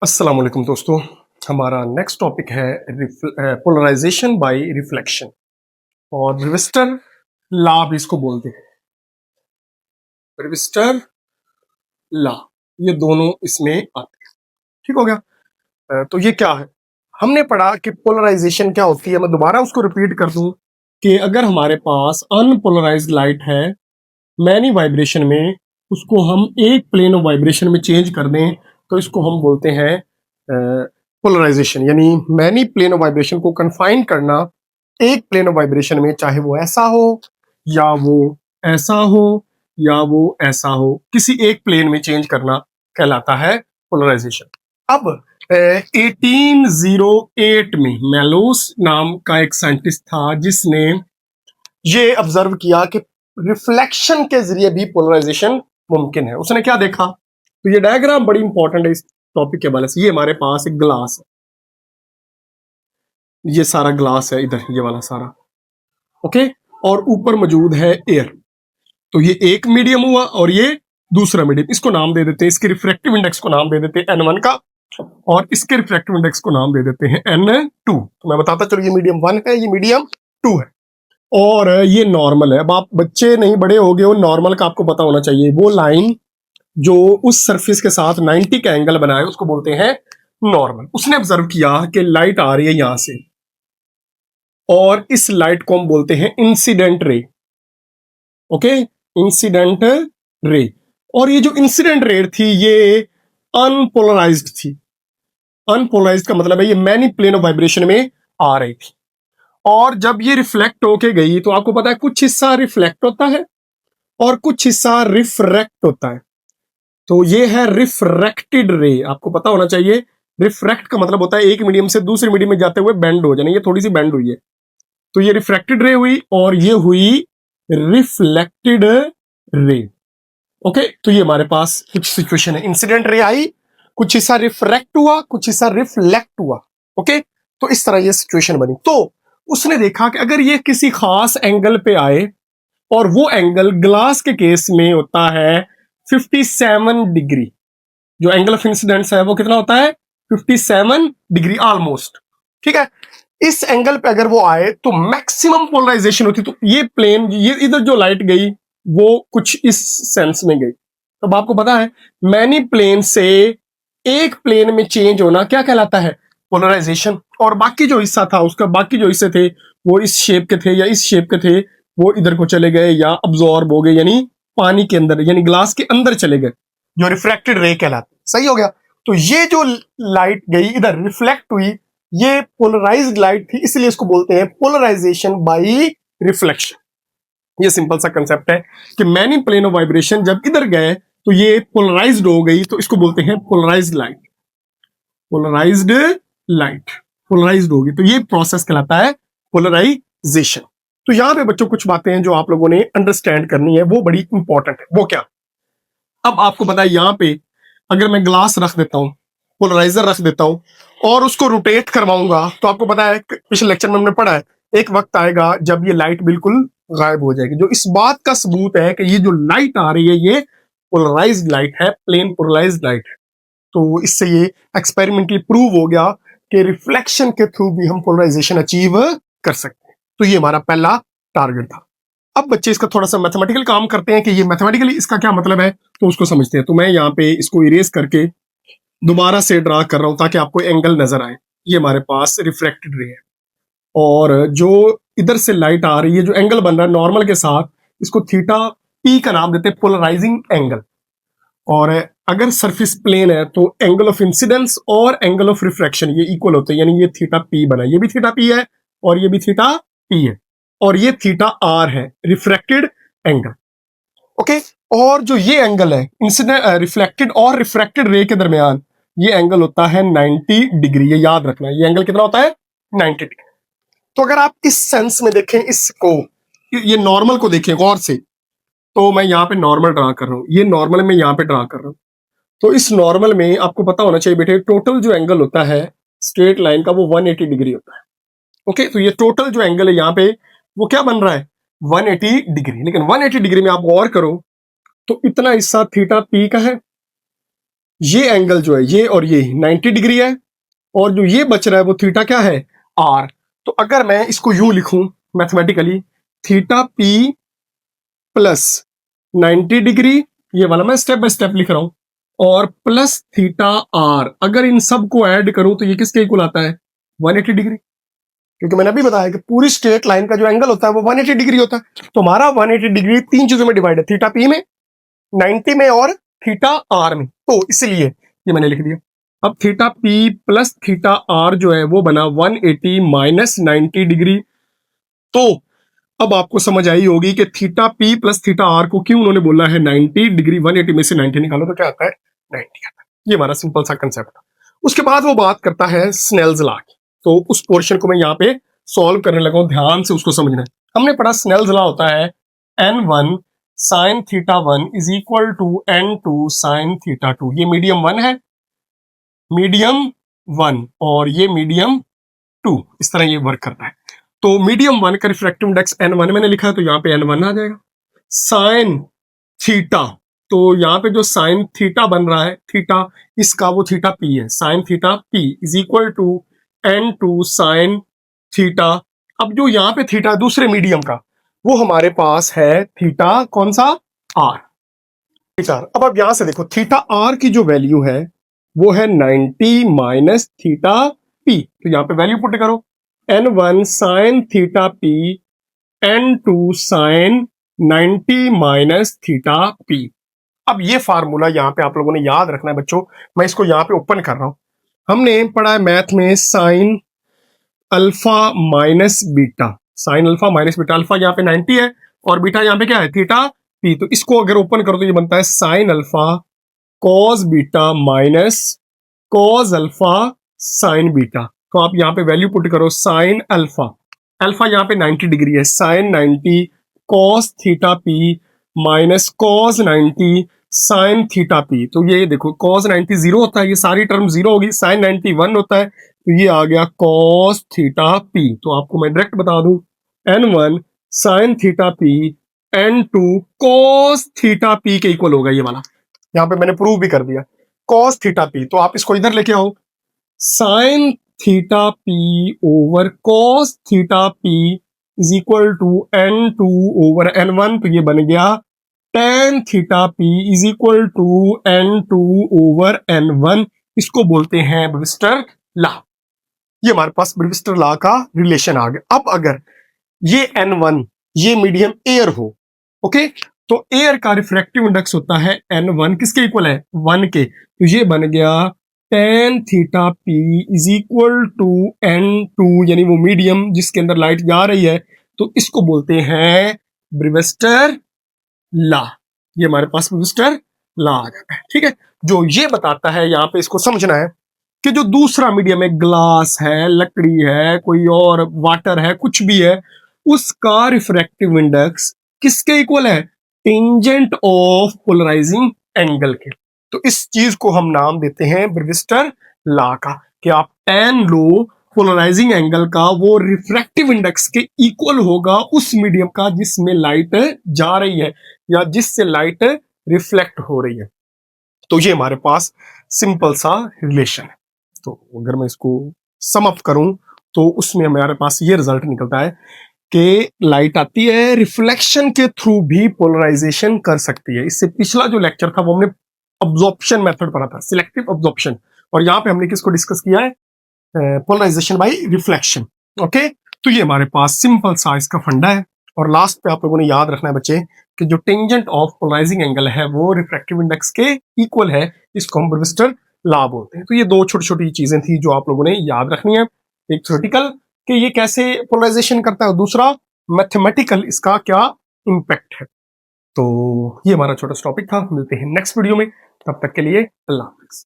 अस्सलाम वालेकुम दोस्तों। हमारा नेक्स्ट टॉपिक है पोलराइजेशन बाय रिफ्लेक्शन और ब्रेविस्टर लॉ भी इसको बोलते हैं। ब्रेविस्टर लॉ, ये दोनों इसमें आते हैं। ठीक हो गया। तो ये क्या है, हमने पढ़ा कि पोलराइजेशन क्या होती है। मैं दोबारा उसको रिपीट कर दूं कि अगर हमारे पास अनपोलराइज्ड लाइट है मैनी वाइब्रेशन में, उसको हम एक प्लेन ऑफ वाइब्रेशन में चेंज कर दें तो इसको हम बोलते हैं पोलराइजेशन। यानी मैनी प्लेन ऑफ वाइब्रेशन को कन्फाइन करना एक प्लेन ऑफ वाइब्रेशन में, चाहे वो ऐसा हो या वो ऐसा हो या वो ऐसा हो, किसी एक प्लेन में चेंज करना कहलाता है पोलराइजेशन। अब 1808 में मेलोस नाम का एक साइंटिस्ट था जिसने ये ऑब्जर्व किया कि रिफ्लेक्शन के जरिए भी पोलराइजेशन मुमकिन है। उसने क्या देखा, तो ये डायग्राम बड़ी इंपॉर्टेंट है इस टॉपिक के हवाले से। ये हमारे पास एक ग्लास है, ये सारा ग्लास है, इधर ये वाला सारा, ओके, और ऊपर मौजूद है एयर। तो ये एक मीडियम हुआ और ये दूसरा मीडियम। इसको नाम दे देते हैं, इसके रिफ्रैक्टिव इंडेक्स को नाम दे देते हैं N1 का, और इसके रिफ्रैक्टिव इंडेक्स को नाम दे देते हैं N2। तो मैं बताता चलो, ये मीडियम 1 है, ये मीडियम 2 है और ये नॉर्मल है। अब आप बच्चे नहीं बड़े हो गए हो, नॉर्मल का आपको पता होना चाहिए। वो लाइन जो उस सरफेस के साथ 90 का एंगल बनाए उसको बोलते हैं नॉर्मल। उसने ऑब्जर्व किया कि लाइट आ रही है यहां से और इस लाइट को हम बोलते हैं incident ray, okay, incident ray. और ये जो इंसिडेंट रे थी ये अनपोलराइज्ड थी। अनपोलराइज्ड का मतलब है ये मैनी प्लेन ऑफ वाइब्रेशन में आ रही थी, और जब ये रिफ्लेक्ट होके गई तो आपको पता है कुछ हिस्सा रिफ्लेक्ट होता है और कुछ हिस्सा रिफ्रैक्ट होता है। तो ये है रिफ्रैक्टेड रे, आपको पता होना चाहिए। रिफ्रैक्ट का मतलब होता है एक मीडियम से दूसरे मीडियम में जाते हुए बेंड हो जाना, ये थोड़ी सी बेंड हुई है, तो ये रिफ्रैक्टेड रे हुई और ये हुई रिफ्लेक्टेड रे। ओके, तो ये हमारे पास कुछ सिचुएशन है। इंसिडेंट रे आई, कुछ हिस्सा रिफ्रैक्ट हुआ, कुछ हिस्सा रिफ्लेक्ट हुआ, ओके। तो इस तरह ये सिचुएशन बनी। तो उसने देखा कि अगर ये किसी खास एंगल पे आए, और वो एंगल ग्लास के केस में होता है 57 डिग्री। जो एंगल ऑफ इंसिडेंस है वो कितना होता है, 57 डिग्री ऑलमोस्ट, ठीक है। इस एंगल पे अगर वो आए तो मैक्सिमम पोलराइजेशन होती। तो ये प्लेन, ये इधर जो लाइट गई वो कुछ इस सेंस में गई। तो आपको पता है मैनी प्लेन से एक प्लेन में चेंज होना क्या कहलाता है, पोलराइजेशन। और बाकी जो हिस्सा था उसका, बाकी जो हिस्से थे वो इस शेप के थे या इस शेप के थे, वो इधर को चले गए या अब्जॉर्ब हो गए, यानी पानी के अंदर यानी ग्लास के अंदर चले गए, जो रिफ्रैक्टेड रे कहलाते। सही हो गया। तो ये जो लाइट गई इधर रिफ्लेक्ट हुई, ये पोलराइज्ड लाइट थी, इसलिए इसको बोलते हैं पोलराइजेशन बाय रिफ्लेक्शन। ये सिंपल सा कंसेप्ट है कि मैनी प्लेन ऑफ वाइब्रेशन जब इधर गए तो ये पोलराइज्ड हो गई, तो इसको बोलते हैं polarised light. Polarised light polarised होगी तो ये प्रोसेस कहलाता है पोलराइजेशन। तो यहां पे बच्चों कुछ बातें हैं जो आप लोगों ने अंडरस्टैंड करनी है, वो बड़ी इंपॉर्टेंट है। वो क्या, अब आपको पता है यहां पे अगर मैं ग्लास रख देता हूं, पोलराइजर रख देता हूं और उसको रोटेट करवाऊंगा, तो आपको पता है पिछले लेक्चर में हमने पढ़ा है एक वक्त आएगा जब ये लाइट बिल्कुल गायब हो जाएगी। जो इस बात का सबूत है कि ये जो लाइट आ रही है ये पोलराइज्ड लाइट है, प्लेन पोलराइज्ड लाइट है। तो इससे ये एक्सपेरिमेंटली प्रूव हो गया कि रिफ्लेक्शन के थ्रू भी हम पोलराइजेशन अचीव कर सकते हैं। तो ये हमारा पहला टारगेट था। अब बच्चे इसका थोड़ा सा मैथमेटिकल काम करते हैं कि ये मैथमेटिकली इसका क्या मतलब है, तो उसको समझते हैं। तो मैं यहाँ पे इसको इरेज करके दोबारा से ड्रा कर रहा हूं ताकि आपको एंगल नजर आए। ये हमारे पास रिफ्रैक्टेड रे है और जो इधर से लाइट आ रही है, जो एंगल बन रहा है नॉर्मल के साथ, इसको थीटा पी का नाम देते हैं, पोलराइजिंग एंगल। और अगर सरफेस प्लेन है तो एंगल ऑफ इंसिडेंस और एंगल ऑफ रिफ्रैक्शन ये इक्वल होते हैं, यानी ये थीटा पी बना, ये भी थीटा पी है और ये भी थीटा पी है, और ये थीटा आर है, रिफ्रैक्टेड एंगल, ओके। और जो ये एंगल है इंसिडेंट रिफ्लेक्टेड और रिफ्रैक्टेड रे के दरमियान, ये एंगल होता है 90 डिग्री। ये याद रखना, ये एंगल कितना होता है, 90 डिग्री। तो अगर आप इस सेंस में देखें इसको, ये नॉर्मल को देखें गौर से, तो मैं यहाँ पे नॉर्मल ड्रा कर रहा हूँ, ये नॉर्मल में यहाँ पे ड्रा कर रहा हूँ। तो इस नॉर्मल में आपको पता होना चाहिए बेटे, टोटल जो एंगल होता है स्ट्रेट लाइन का वो 180 डिग्री होता है, ओके। तो ये टोटल जो एंगल है यहाँ पे वो क्या बन रहा है, 180 डिग्री। लेकिन 180 डिग्री में आप गौर करो तो इतना हिस्सा थीटा पी का है ये एंगल जो है ये और ये 90 डिग्री है, और जो ये बच रहा है वो थीटा क्या है, आर। तो अगर मैं इसको यूं लिखूं mathematically, theta P plus 90 degree, ये वाला मैं स्टेप बाय स्टेप लिख रहा हूं, और प्लस थीटा आर, अगर इन सब को ऐड करूं तो ये किसके इक्वल आता है, 180 डिग्री। क्योंकि मैंने अभी बताया कि पूरी स्ट्रेट लाइन का जो एंगल होता है वो 180 डिग्री होता है। तो हमारा 180 डिग्री तीन चीजों में डिवाइड है, थीटा पी में, 90 में और थीटा आर में। तो इसलिए ये मैंने लिख दिया। अब theta P plus theta R जो है वो बना 180 माइनस 90 डिग्री। तो अब आपको समझ आई होगी कि theta P plus theta R को क्यों उन्होंने बोला है 90 डिग्री। 180 में से 90 निकालो तो क्या आता है, 90 आता है। ये हमारा सिंपल सा कंसेप्ट था। उसके बाद वो बात करता है स्नेल्स लॉ की। तो उस पोर्शन को मैं यहाँ पे सॉल्व करने लगा हूं, ध्यान से उसको समझना है। हमने पढ़ा स्नेल्स लॉ होता है n1 sine theta 1 is equal to n2 sine theta 2। ये मीडियम 1 है, मीडियम 1 और ये मीडियम 2, इस तरह ये वर्क करता है। तो मीडियम 1 का रिफ्रैक्टिव इंडेक्स n1 मैंने लिखा है, तो यहाँ पे n1 आ जाएगा। साइन थीटा, तो यहाँ पे जो साइन थीटा बन रहा है थीटा, इसका वो थीटा पी है, sine theta P is equal to n2 sine theta. अब जो यहाँ पे थीटा दूसरे मीडियम का, वो हमारे पास है थीटा कौन सा, आर, थीटा। अब आप यहां से देखो थीटा आर की जो वैल्यू है वो है 90 माइनस थीटा पी। तो यहाँ पे वैल्यू पुट करो, n1 sine theta P, n2 sine 90 minus theta P. अब ये फार्मूला यहाँ पे आप लोगों ने याद रखना है बच्चों, मैं इसको यहाँ पे ओपन कर रहा हूं। हमने पढ़ा है मैथ में sine alpha minus beta, sine alpha minus beta, alpha यहाँ पे 90 है और बीटा यहाँ पे क्या है, थीटा पी। तो इसको अगर ओपन करो तो ये बनता है sine alpha cos beta minus cos alpha sine beta. तो आप यहाँ पे वैल्यू पुट करो, साइन अल्फा, अल्फा यहाँ पे 90 डिग्री है, sine 90 cos theta P minus cos 90 sine theta P. तो ये देखो कॉस 90 जीरो होता है, ये सारी टर्म जीरो होगी, साइन 90 1 होता है, तो ये आ गया कॉस थीटा पी। तो आपको मैं डायरेक्ट बता दूं, n1 sine theta P, n2 cos theta P के इक्वल होगा ये वाला। यहाँ पे मैंने प्रूव भी कर दिया, कॉस थीटा पी। तो आप इसको इधर लेके आओ, sine theta P over cos theta P is equal to n2 over n1। तो ये बन गया tan theta P is equal to n2 over n1। इसको बोलते हैं ब्रिवस्टर लॉ। ये हमारे पास ब्रिवस्टर लॉ का रिलेशन आ गया। अब अगर ये n1 ये मीडियम एयर हो, ओके, तो एयर का रिफ्रैक्टिव इंडेक्स होता है n1, किसके इक्वल है, 1 के। तो ये बन गया tan theta P is equal to n2, यानी वो मीडियम जिसके अंदर लाइट जा रही है, तो इसको बोलते हैं ब्रिवस्टर लॉ। ये हमारे पास ब्रिवस्टर लॉ आ जाता है, ठीक है। जो ये बताता है, यहाँ पे इसको समझना है कि जो दूसरा मीडियम है, ग्लास है, लकड़ी है, कोई और वाटर है, कुछ भी है, उसका रिफ्रैक्टिव इंडेक्स किसके इक्वल है, टेंजेंट ऑफ पोलराइजिंग एंगल के। तो इस चीज को हम नाम देते हैं ब्रिवस्टर लॉ का, कि आप tan लो, पोलराइजिंग एंगल का वो रिफ्रैक्टिव इंडेक्स के इक्वल होगा उस मीडियम का जिसमें लाइट जा रही है या जिससे लाइट रिफ्लेक्ट हो रही है। तो ये हमारे पास सिंपल सा रिलेशन है। तो अगर मैं इसको सम अप करूं तो उसमें हमारे पास ये रिजल्ट निकलता है कि लाइट आती है, रिफ्लेक्शन के थ्रू भी पोलराइजेशन कर सकती है। इससे पिछला जो लेक्चर था वो हमने अब्जॉर्प्शन मेथड पढ़ा था, सिलेक्टिव अब्जॉर्प्शन, और यहाँ पे हमने किसको डिस्कस किया है, पोलराइजेशन बाय रिफ्लेक्शन। ओके, तो ये हमारे पास सिंपल सा इसका फंडा है। और लास्ट पे आप लोगों ने याद रखना है बच्चे कि जो टेंजेंट ऑफ पोलराइजिंग एंगल है वो रिफ्रैक्टिव इंडेक्स के इक्वल है, इसको हम ब्रिवस्टर लॉ बोलते हैं। तो ये दो छोटी छोटी चीजें थी जो आप लोगों ने याद रखनी है, एक थ्योरेटिकल कि ये कैसे पोलराइजेशन करता है, और दूसरा मैथमेटिकल इसका क्या इंपैक्ट है। तो ये हमारा छोटा टॉपिक था, मिलते हैं नेक्स्ट वीडियो में, तब तक के लिए अल्लाह हाफिज़।